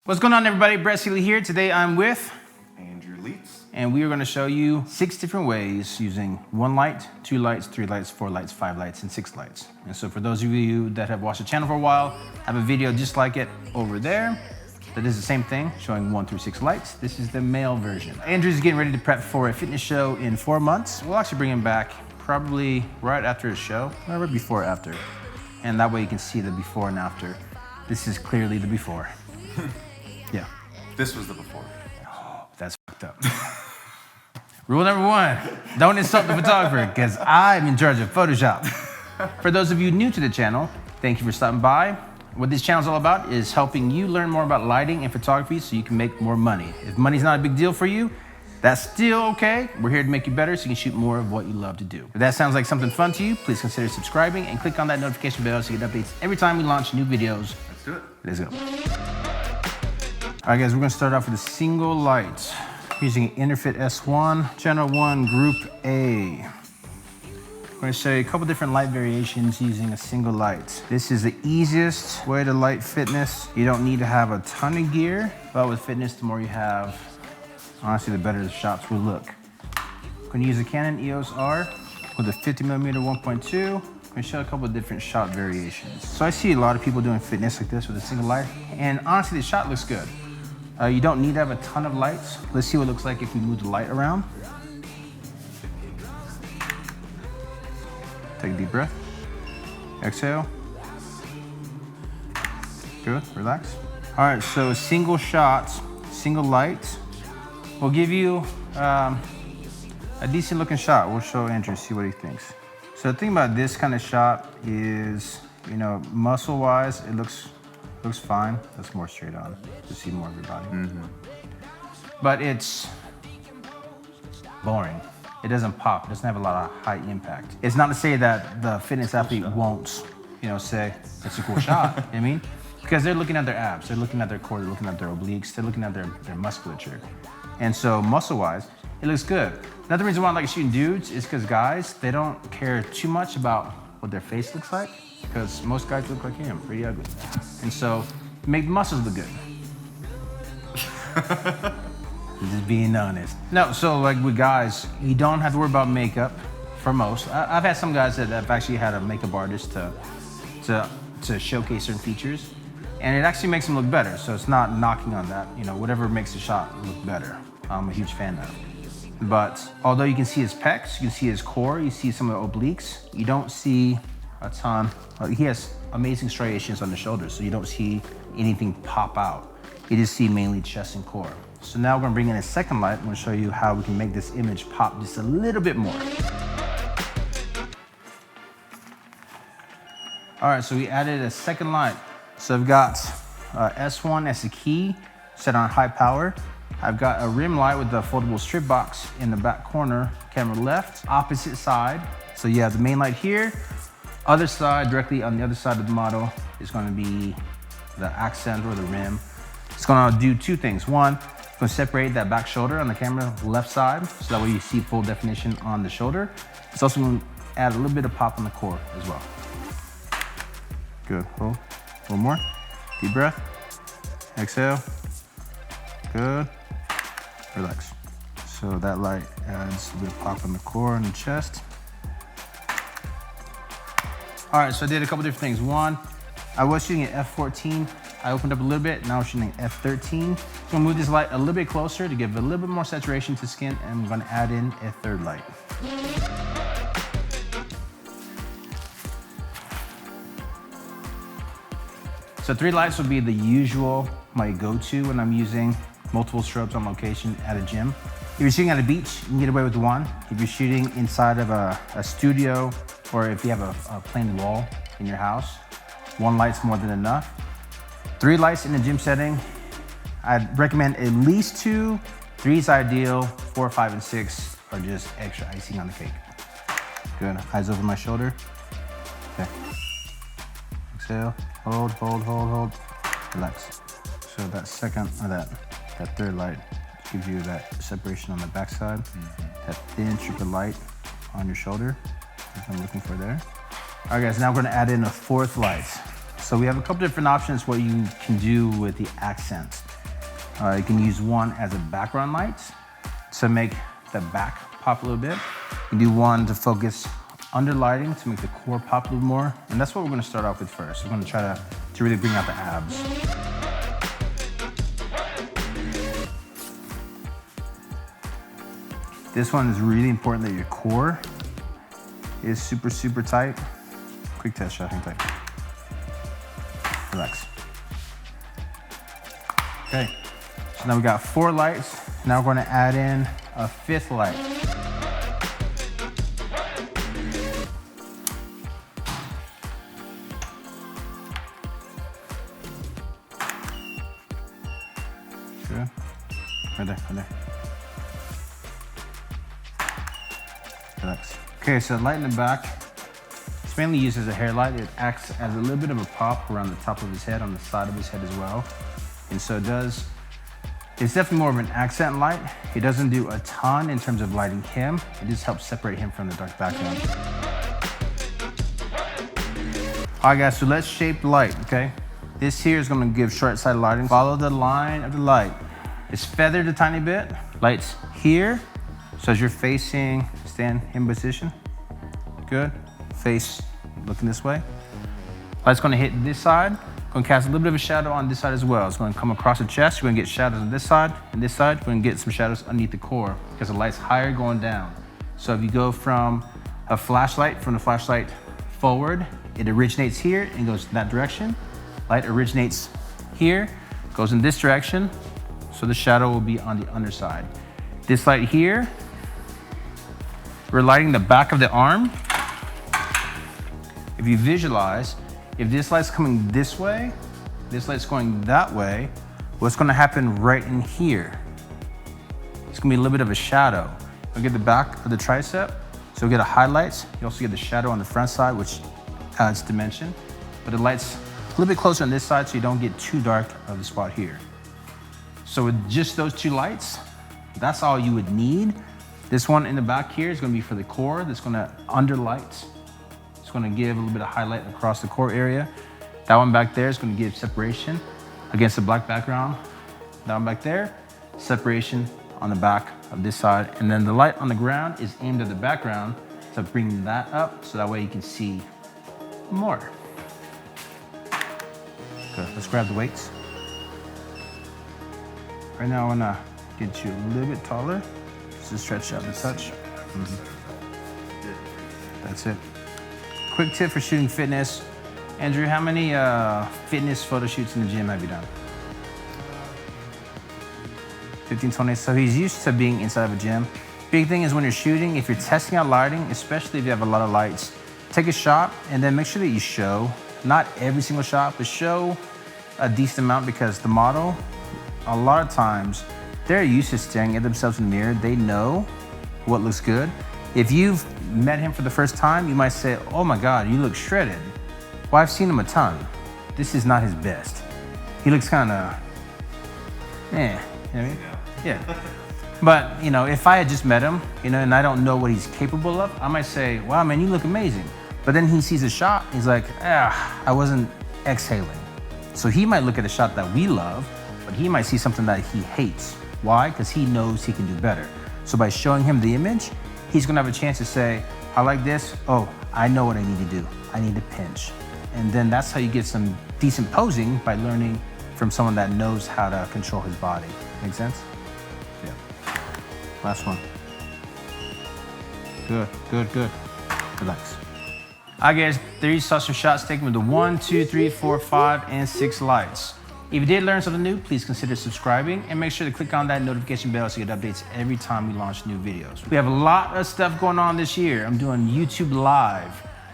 What's going on, everybody? Brett Seeley here. Today I'm with Andrew Leitz. And we are going to show you 6 different ways using 1 light, 2 lights, 3 lights, 4 lights, 5 lights, and 6 lights. And so for those of you that have watched the channel for a while, I have a video just like it over there that is the same thing, showing 1 through 6 lights. This is the male version. Andrew's getting ready to prep for a fitness show in 4 months. We'll actually bring him back probably right after his show, or right before or after. And that way you can see the before and after. This is clearly the before. Yeah. This was the before. Oh, that's fucked up. Rule number 1, don't insult the photographer, because I'm in charge of Photoshop. For those of you new to the channel, thank you for stopping by. What this channel is all about is helping you learn more about lighting and photography so you can make more money. If money's not a big deal for you, that's still okay. We're here to make you better so you can shoot more of what you love to do. If that sounds like something fun to you, please consider subscribing and click on that notification bell so you get updates every time we launch new videos. Let's do it. Let's go. All right, guys, we're gonna start off with a single light using an INTERFIT S1, channel 1, group A. I'm gonna show you a couple different light variations using a single light. This is the easiest way to light fitness. You don't need to have a ton of gear, but with fitness, the more you have, honestly, the better the shots will look. I'm gonna use a Canon EOS R with a 50mm 1.2. I'm gonna show a couple of different shot variations. So I see a lot of people doing fitness like this with a single light, and honestly, the shot looks good. You don't need to have a ton of lights. Let's see what it looks like if we move the light around. Take a deep breath. Exhale. Good, relax. All right, so a single shot, single light will give you a decent looking shot. We'll show Andrew, see what he thinks. So the thing about this kind of shot is, you know, muscle wise, it looks fine. That's more straight on to see more of your body. But it's boring. It doesn't pop. It doesn't have a lot of high impact. It's not to say that the fitness athlete won't, you know, say it's a cool shot. You know what I mean? Because they're looking at their abs, they're looking at their core, they're looking at their obliques, they're looking at their musculature. And so muscle-wise, it looks good. Another reason why I like shooting dudes is because guys, they don't care too much about what their face looks like, because most guys look like him, pretty ugly. And so, make the muscles look good. Just being honest. No, so like with guys, you don't have to worry about makeup for most. I've had some guys that have actually had a makeup artist to showcase certain features, and it actually makes them look better. So it's not knocking on that. You know, whatever makes the shot look better, I'm a huge fan of. But although you can see his pecs, you can see his core, you see some of the obliques, you don't see a ton. He has amazing striations on the shoulders, so you don't see anything pop out. You just see mainly chest and core. So now we're gonna bring in a second light. I'm gonna show you how we can make this image pop just a little bit more. All right, so we added a second light. So I've got S1 as the key, set on high power. I've got a rim light with the foldable strip box in the back corner, camera left, opposite side. So you have the main light here. Other side, directly on the other side of the model, is gonna be the accent or the rim. It's gonna do 2 things. One, it's gonna separate that back shoulder on the camera left side, so that way you see full definition on the shoulder. It's also gonna add a little bit of pop on the core as well. Good, hold, a little more. Deep breath, exhale, good, relax. So that light adds a bit of pop on the core and the chest. All right, so I did a couple different things. One, I was shooting at f14. I opened up a little bit, now we're shooting at f13. I'm gonna move this light a little bit closer to give a little bit more saturation to skin, and I'm gonna add in a third light. So 3 lights would be the usual, my go-to when I'm using multiple strobes on location at a gym. If you're shooting at a beach, you can get away with 1. If you're shooting inside of a studio, or if you have a plain wall in your house, 1 light's more than enough. 3 lights in a gym setting, I'd recommend at least 2. 3 is ideal, 4, 5, and 6 are just extra icing on the cake. Good, eyes over my shoulder. Okay. Exhale, hold, hold, hold, hold, relax. So that second, or that third light gives you that separation on the backside, that thin strip of light on your shoulder, as I'm looking for there. All right, guys, now we're gonna add in a 4th light. So we have a couple different options what you can do with the accents. You can use one as a background light to make the back pop a little bit. You can do one to focus under lighting to make the core pop a little more. And that's what we're gonna start off with first. We're gonna try to really bring out the abs. This one is really important that your core is super, super tight. Quick test shot, hang tight. Relax. Okay, so now we got 4 lights. Now we're gonna add in a 5th light. Good, right there, right there. Relax. Okay, so the light in the back, it's mainly used as a hair light. It acts as a little bit of a pop around the top of his head, on the side of his head as well. And so it's definitely more of an accent light. It doesn't do a ton in terms of lighting him. It just helps separate him from the dark background. All right guys, so let's shape the light, okay? This here is gonna give short-side lighting. Follow the line of the light. It's feathered a tiny bit. Light's here. So as you're facing, stand in position. Good. Face looking this way. Light's gonna hit this side. Gonna cast a little bit of a shadow on this side as well. It's gonna come across the chest. You're gonna get shadows on this side and this side. We're gonna get some shadows underneath the core because the light's higher going down. So if you go from the flashlight forward, it originates here and goes in that direction. Light originates here, goes in this direction. So the shadow will be on the underside. This light here, we're lighting the back of the arm. If you visualize, if this light's coming this way, this light's going that way, what's gonna happen right in here? It's gonna be a little bit of a shadow. You'll get the back of the tricep, so you'll get a highlights. You also get the shadow on the front side, which adds dimension. But the light's a little bit closer on this side so you don't get too dark of the spot here. So with just those 2 lights, that's all you would need. This one in the back here is gonna be for the core. That's gonna underlight. It's gonna give a little bit of highlight across the core area. That one back there is gonna give separation against the black background. That one back there, separation on the back of this side. And then the light on the ground is aimed at the background to bring that up so that way you can see more. Good, let's grab the weights. Right now I wanna get you a little bit taller, just to stretch out the touch. That's it. Quick tip for shooting fitness. Andrew, how many fitness photo shoots in the gym have you done? 15, 20, so he's used to being inside of a gym. Big thing is when you're shooting, if you're testing out lighting, especially if you have a lot of lights, take a shot and then make sure that you show, not every single shot, but show a decent amount because the model, a lot of times, they're used to staring at themselves in the mirror. They know what looks good. If you've met him for the first time, you might say, oh my God, you look shredded. Well, I've seen him a ton. This is not his best. He looks kind of, you know what I mean? Yeah. But, you know, if I had just met him, you know, and I don't know what he's capable of, I might say, wow, man, you look amazing. But then he sees a shot, he's like, I wasn't exhaling. So he might look at a shot that we love, but he might see something that he hates. Why? Because he knows he can do better. So by showing him the image, he's gonna have a chance to say, I like this. Oh, I know what I need to do. I need to pinch. And then that's how you get some decent posing by learning from someone that knows how to control his body. Make sense? Yeah. Last one. Good, good, good. Relax. All right, guys, there you saw some shots taken with the 1, 2, 3, 4, 5, and 6 lights. If you did learn something new, please consider subscribing and make sure to click on that notification bell so you get updates every time we launch new videos. We have a lot of stuff going on this year. I'm doing YouTube Live.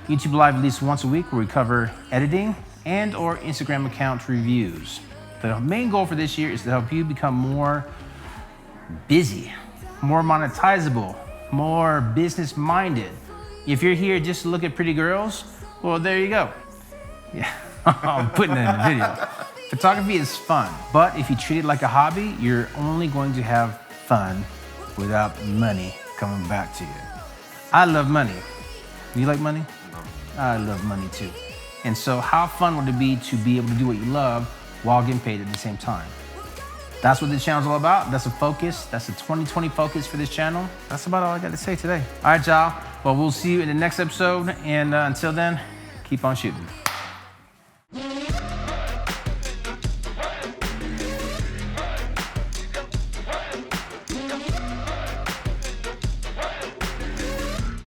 YouTube Live at least once a week where we cover editing and or Instagram account reviews. The main goal for this year is to help you become more busy, more monetizable, more business-minded. If you're here just to look at pretty girls, well, there you go. Yeah, I'm putting it in the video. Photography is fun, but if you treat it like a hobby, you're only going to have fun without money coming back to you. I love money. You like money? I love money too. And so how fun would it be to be able to do what you love while getting paid at the same time? That's what this channel's all about. That's a focus. That's a 2020 focus for this channel. That's about all I got to say today. All right, y'all. Well, we'll see you in the next episode. And until then, keep on shooting.